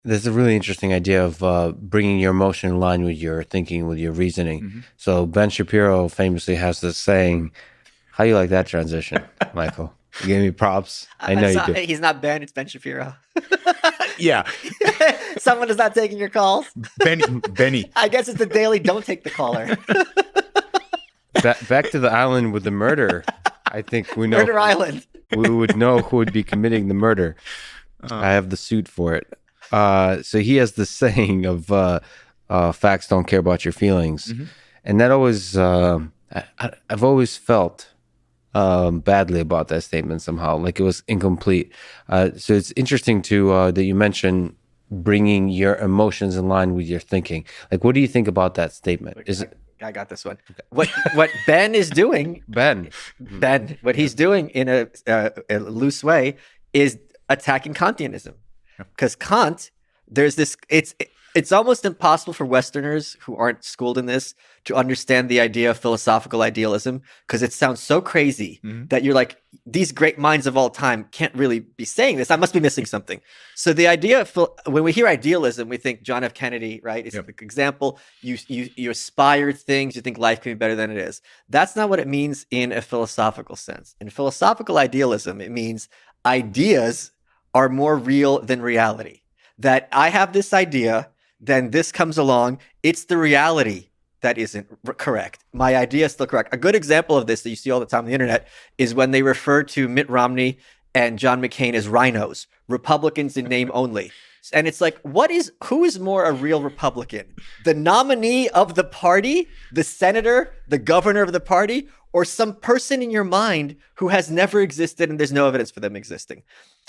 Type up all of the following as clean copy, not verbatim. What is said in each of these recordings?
There's a really interesting idea of bringing your emotion in line with your thinking, with your reasoning. Mm-hmm. So Ben Shapiro famously has this saying. How you like that transition, Michael? You gave me props. I know you do. He's not Ben, it's Ben Shapiro. Yeah. Someone is not taking your calls. Benny. I guess it's the daily don't take the caller. Back to the island with the murder. I think we know. Murder Island. We would know who would be committing the murder. I have the suit for it. So he has this saying of facts don't care about your feelings. Mm-hmm. And that always, I've always felt badly about that statement somehow, like it was incomplete. So it's interesting to that you mentioned bringing your emotions in line with your thinking. Like, what do you think about that statement? Is it? I got this one. What Ben is doing, what he's doing in a loose way is attacking Kantianism. Because Kant, there's this, it's almost impossible for Westerners who aren't schooled in this to understand the idea of philosophical idealism, because it sounds so crazy that you're like, these great minds of all time can't really be saying this. I must be missing something. So the idea of, when we hear idealism, we think John F. Kennedy, right? It's an example. You aspire things, you think life can be better than it is. That's not what it means in a philosophical sense. In philosophical idealism, it means ideas are more real than reality. That I have this idea, then this comes along, it's the reality that isn't correct. My idea is still correct. A good example of this that you see all the time on the internet is when they refer to Mitt Romney and John McCain as rhinos, Republicans in name only. And it's like, who is more a real Republican? The nominee of the party, the senator, the governor of the party, or some person in your mind who has never existed and there's no evidence for them existing?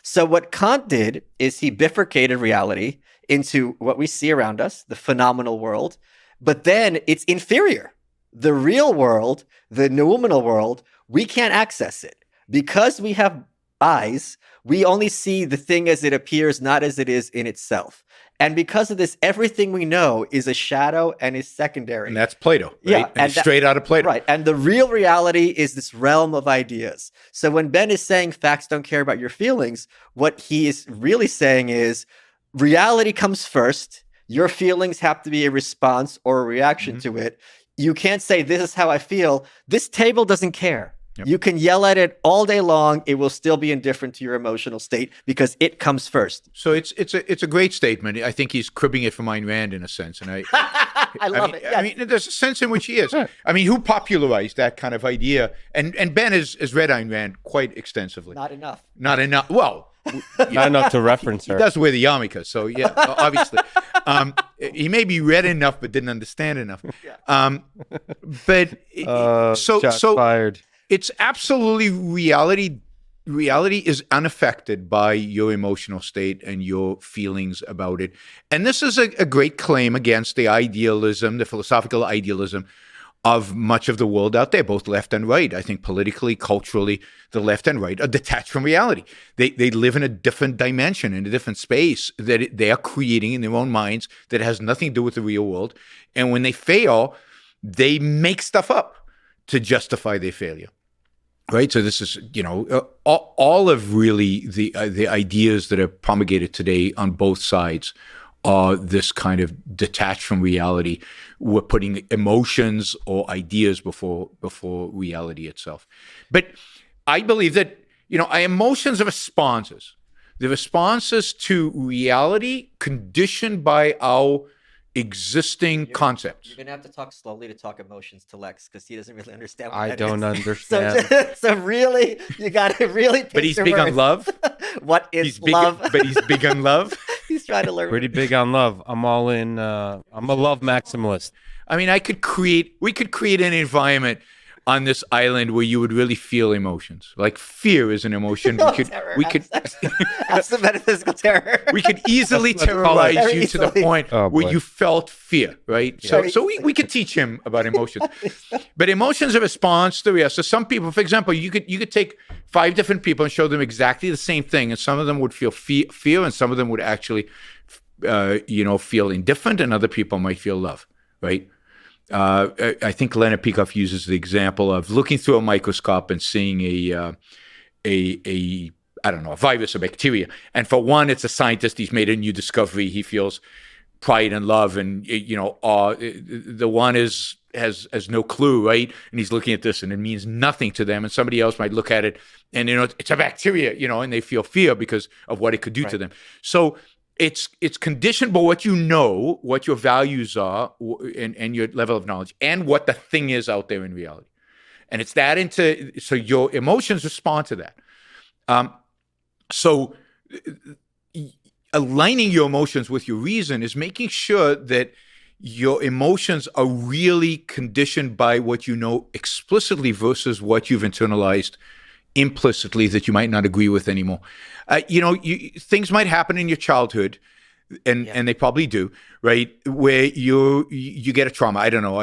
So what Kant did is he bifurcated reality into what we see around us, the phenomenal world, but then it's inferior. The real world, the noumenal world, we can't access it. Because we have eyes, we only see the thing as it appears, not as it is in itself. And because of this, everything we know is a shadow and is secondary. And that's Plato, right? Yeah, and straight out of Plato. Right. And the real reality is this realm of ideas. So when Ben is saying facts don't care about your feelings, what he is really saying is reality comes first. Your feelings have to be a response or a reaction to it. You can't say, this is how I feel. This table doesn't care. Yep. You can yell at it all day long. It will still be indifferent to your emotional state because it comes first. So it's a great statement. I think he's cribbing it from Ayn Rand in a sense. And I love it. Yes. I mean, there's a sense in which he is. I mean, who popularized that kind of idea? And Ben has read Ayn Rand quite extensively. Not enough. Not enough. Well, not enough to reference her. He does wear the yarmulke, so yeah, obviously. He maybe read enough but didn't understand enough. Yeah. Shots fired. It's absolutely reality. Reality is unaffected by your emotional state and your feelings about it. And this is a great claim against the idealism, the philosophical idealism of much of the world out there, both left and right. I think politically, culturally, the left and right are detached from reality. They live in a different dimension, in a different space that they are creating in their own minds that has nothing to do with the real world. And when they fail, they make stuff up to justify their failure. Right, so this is, all of really the ideas that are promulgated today on both sides are this kind of detached from reality. We're putting emotions or ideas before reality itself. But I believe that our emotions are responses. The responses to reality conditioned by our existing concepts. You're going to have to talk slowly to talk emotions to Lex because he doesn't really understand what I that don't is. understand. So really, you got to really But he's big on love. What is love? But he's big on love. He's trying to learn. Pretty big on love. I'm all in. I'm a love maximalist. I mean, we could create an environment on this island where you would really feel emotions. Like fear is an emotion. We could have some metaphysical terror. We could easily terrorize you to the point where you felt fear, right? Yeah. So we could teach him about emotions. But emotions are a response to reality. So some people, for example, you could take 5 different people and show them exactly the same thing, and some of them would feel fear, and some of them would actually, feel indifferent, and other people might feel love, right? I think Leonard Peikoff uses the example of looking through a microscope and seeing a I don't know, a virus or bacteria. And for one, it's a scientist. He's made a new discovery. He feels pride and love, and the one has no clue, right? And he's looking at this, and it means nothing to them. And somebody else might look at it, and it's a bacteria, and they feel fear because of what it could do to them. So it's conditioned by what you know, what your values are, and your level of knowledge, and what the thing is out there in reality. And it's that so your emotions respond to that. So aligning your emotions with your reason is making sure that your emotions are really conditioned by what you know explicitly versus what you've internalized implicitly that you might not agree with anymore. Things might happen in your childhood, and they probably do, right? Where you get a trauma. I don't know.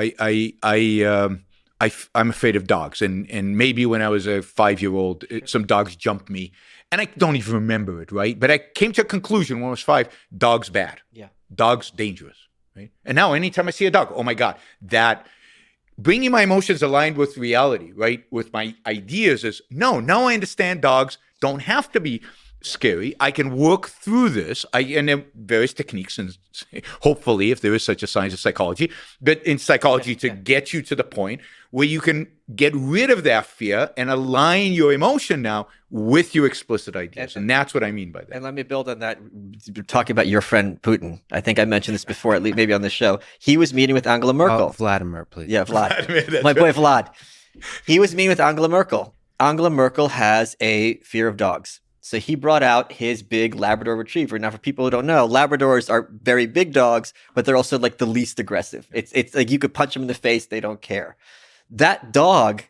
I'm afraid of dogs, and maybe when I was a 5-year-old, some dogs jumped me, and I don't even remember it, right? But I came to a conclusion when I was 5: dogs bad, dogs dangerous, right? And now, anytime I see a dog, oh my God, that bringing my emotions aligned with reality, right, with my ideas is no. Now I understand dogs don't have to be scary. I can work through this. And there are various techniques, and hopefully, if there is such a science as psychology, but in psychology to get you to the point where you can get rid of that fear and align your emotion now with your explicit ideas. And that's what I mean by that. And let me build on that. Talking about your friend Putin, I think I mentioned this before, at least maybe on the show. He was meeting with Angela Merkel. Vladimir, please. Yeah, Vlad. My boy Vlad. He was meeting with Angela Merkel. Angela Merkel has a fear of dogs. So he brought out his big Labrador Retriever. Now, for people who don't know, Labradors are very big dogs, but they're also like the least aggressive. It's like you could punch them in the face, they don't care. That dog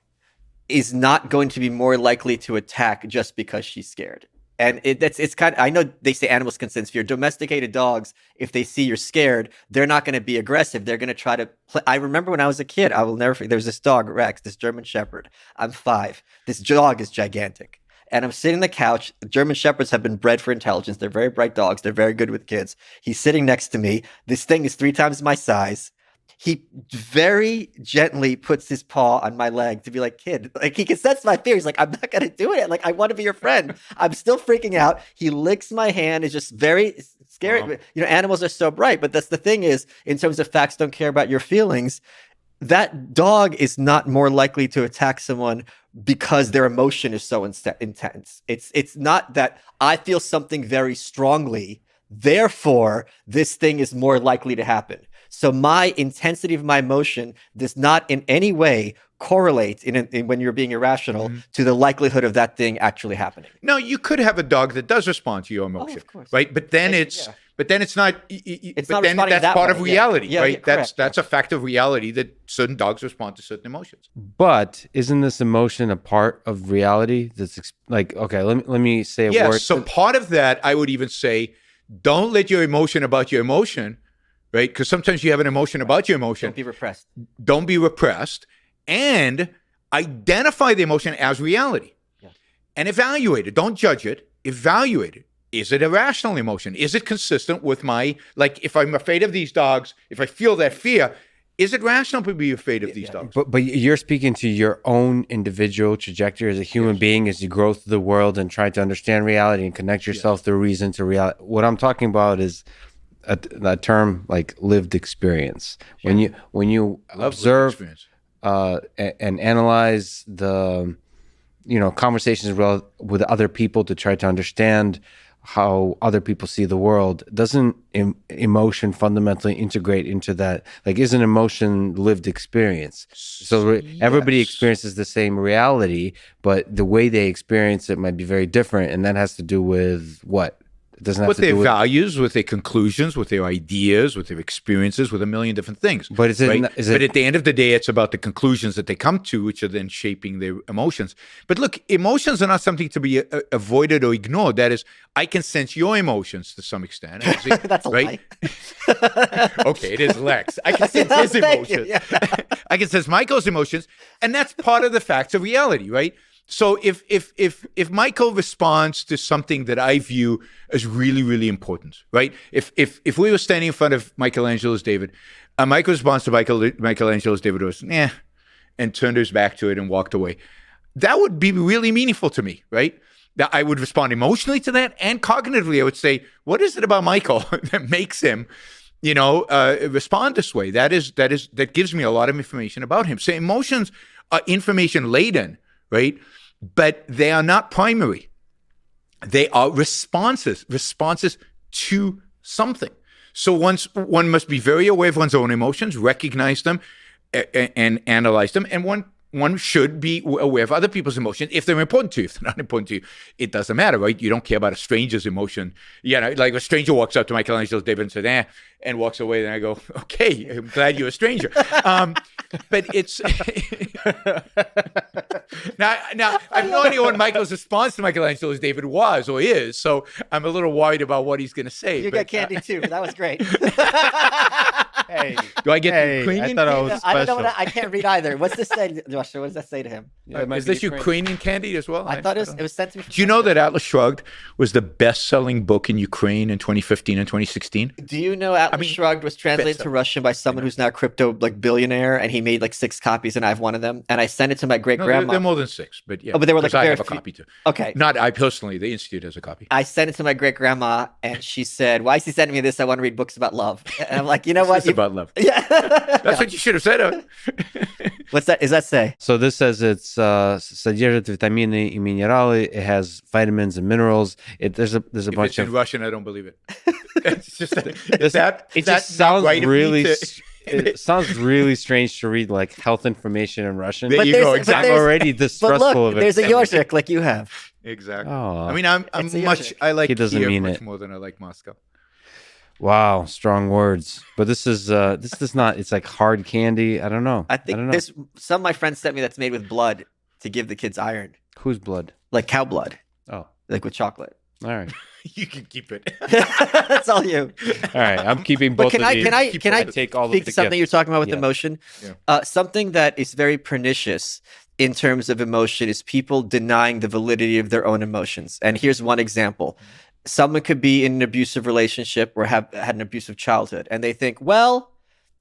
is not going to be more likely to attack just because she's scared. And it's kind of, I know they say animals can sense fear. Domesticated dogs, if they see you're scared, they're not going to be aggressive. They're going to try to play. I remember when I was a kid, I will never forget, there was this dog, Rex, this German Shepherd. I'm 5. This dog is gigantic. And I'm sitting on the couch. German Shepherds have been bred for intelligence. They're very bright dogs. They're very good with kids. He's sitting next to me. This thing is 3 times my size. He very gently puts his paw on my leg to be like, kid, like he can sense my fear. He's like, I'm not going to do it. Like, I want to be your friend. I'm still freaking out. He licks my hand. It's just very scary. Wow. Animals are so bright. But that's the thing is, in terms of facts don't care about your feelings, that dog is not more likely to attack someone because their emotion is so intense. It's not that I feel something very strongly, therefore this thing is more likely to happen. So my intensity of my emotion does not in any way correlate in when you're being irrational to the likelihood of that thing actually happening. No, you could have a dog that does respond to your emotion, of course. right? But then it's not. It's but not then that's that part way. of reality, right? That's a fact of reality that certain dogs respond to certain emotions. But isn't this emotion a part of reality? That's okay. Let me say a word. Yes. So part of that, I would even say, don't let your emotion about your emotion, right? Because sometimes you have an emotion about your emotion. Don't be repressed. Don't be repressed, and identify the emotion as reality, and evaluate it. Don't judge it. Evaluate it. Is it a rational emotion? Is it consistent with my, if I'm afraid of these dogs, if I feel that fear, is it rational to be afraid of these dogs? But you're speaking to your own individual trajectory as a human being as you grow through the world and try to understand reality and connect yourself to reason, to reality. What I'm talking about is a term like lived experience. Sure. When you observe and analyze the conversations with other people to try to understand how other people see the world, doesn't emotion fundamentally integrate into that? Like, isn't emotion lived experience? So everybody experiences the same reality, but the way they experience it might be very different, and that has to do with what? It doesn't have with to do their with values, with their conclusions, with their ideas, with their experiences, with a million different things. But but at the end of the day, it's about the conclusions that they come to, which are then shaping their emotions. But look, emotions are not something to be avoided or ignored. That is, I can sense your emotions to some extent. That's a lie. Okay, it is Lex. I can sense his emotions. I can sense Michael's emotions, and that's part of the facts of reality, right? So if Michael responds to something that I view as really, really important, right? If we were standing in front of Michelangelo's David, Michael responds to Michelangelo's David was, and turned his back to it and walked away. That would be really meaningful to me, right? that I would respond emotionally to that, and cognitively, I would say, what is it about Michael that makes him, respond this way? That gives me a lot of information about him. So emotions are information laden, right? But they are not primary. They are responses to something. So one must be very aware of one's own emotions, recognize them, and analyze them, and one should be aware of other people's emotions if they're important to you. If they're not important to you, it doesn't matter, right? You don't care about a stranger's emotion. Like a stranger walks up to Michelangelo David and says, and walks away, and I go, okay, I'm glad you're a stranger. But it's now I have no idea what Michael's response to Michelangelo's David was or is, so I'm a little worried about what he's going to say. You got candy too. That was great. Hey, do I get Ukrainian? I thought I was I don't know special. I can't read either. What's this say, Joshua? What does that say to him? Is this Ukrainian candy as well? I thought it was sent to me. Do you know that Atlas Shrugged was the best-selling book in Ukraine in 2015 and 2016? Do you know Atlas Shrugged was translated to Russian by someone who's now crypto billionaire, and he made like 6 copies, and I have one of them, and I sent it to my great grandma. They're more than 6, but yeah. Oh, but they were like I very have a few. copy too. Okay. Not I personally. The Institute has a copy. I sent it to my great grandma, and she said, "Why is he sending me this? I want to read books about love." And I'm like, you know what? It's about love. Yeah. That's what you should have said. What's that? Does that say? So this says it's содержит витамины и минералы. It has vitamins and minerals. There's a If bunch it's in of. Russian, I don't believe it. It's just It that just sounds right of me really. to- It sounds really strange to read like health information in Russian. There But you there's- go. but Exactly. I'm already But distrustful look, of it. there's a Yorshik like you have. Exactly. Oh. I mean, I'm It's a much. Yorshik. I like He doesn't Kiev mean much it. more than I like Moscow. Wow, strong words. But this is not. It's like hard candy. I don't know. I think don't know. there's some of my friends sent me that's made with blood to give the kids iron, Whose blood? like cow blood, Oh, like with chocolate. all right, You can keep it. That's all you. all right. I'm keeping But both can of I these. can I take all of speak the to something you're gifts. talking about with Yeah. emotion? Yeah. Something that is very pernicious in terms of emotion is people denying the validity of their own emotions. And here's one example. Someone could be in an abusive relationship or have had an abusive childhood, and they think, well,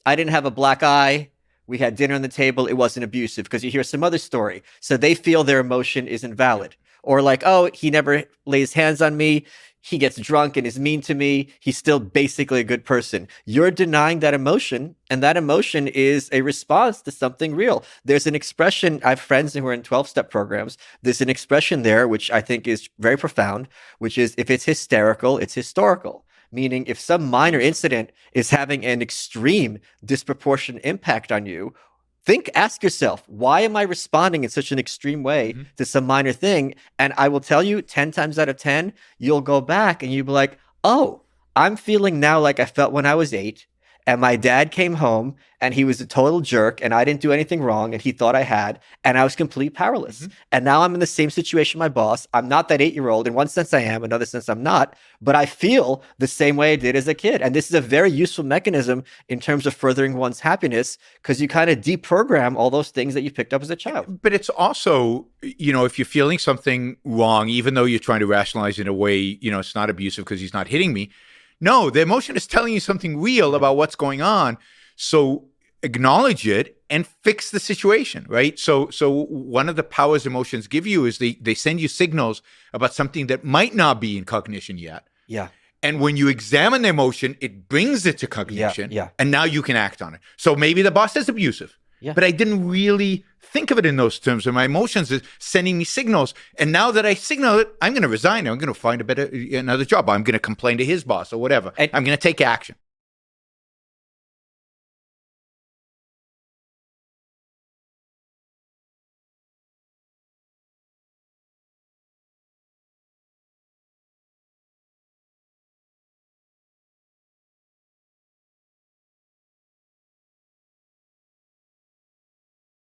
I didn't have a black eye. We had dinner on the table. It wasn't abusive, because you hear some other story. So they feel their emotion is invalid. Or like, oh, he never lays hands on me. He gets drunk and is mean to me. He's still basically a good person. You're denying that emotion, and that emotion is a response to something real. There's an expression, I have friends who are in 12-step programs. There's an expression there, which I think is very profound, which is if it's hysterical, it's historical. Meaning if some minor incident is having an extreme disproportionate impact on you, ask yourself, why am I responding in such an extreme way to some minor thing? And I will tell you 10 times out of 10, you'll go back and you'll be like, oh, I'm feeling now like I felt when I was 8. And my dad came home and he was a total jerk and I didn't do anything wrong and he thought I had, and I was completely powerless. And now I'm in the same situation with my boss. I'm not that 8-year-old. In one sense I am, in another sense I'm not, but I feel the same way I did as a kid. And this is a very useful mechanism in terms of furthering one's happiness, because you kind of deprogram all those things that you picked up as a child. But it's also, if you're feeling something wrong, even though you're trying to rationalize it in a way, it's not abusive because he's not hitting me. No, the emotion is telling you something real about what's going on. So acknowledge it and fix the situation, right? So one of the powers emotions give you is they send you signals about something that might not be in cognition yet. Yeah. And when you examine the emotion, it brings it to cognition. Yeah. And now you can act on it. So maybe the boss is abusive. Yeah. But I didn't really think of it in those terms. And my emotions is sending me signals. And now that I signal it, I'm going to resign. I'm going to find another job. I'm going to complain to his boss or whatever. And I'm going to take action.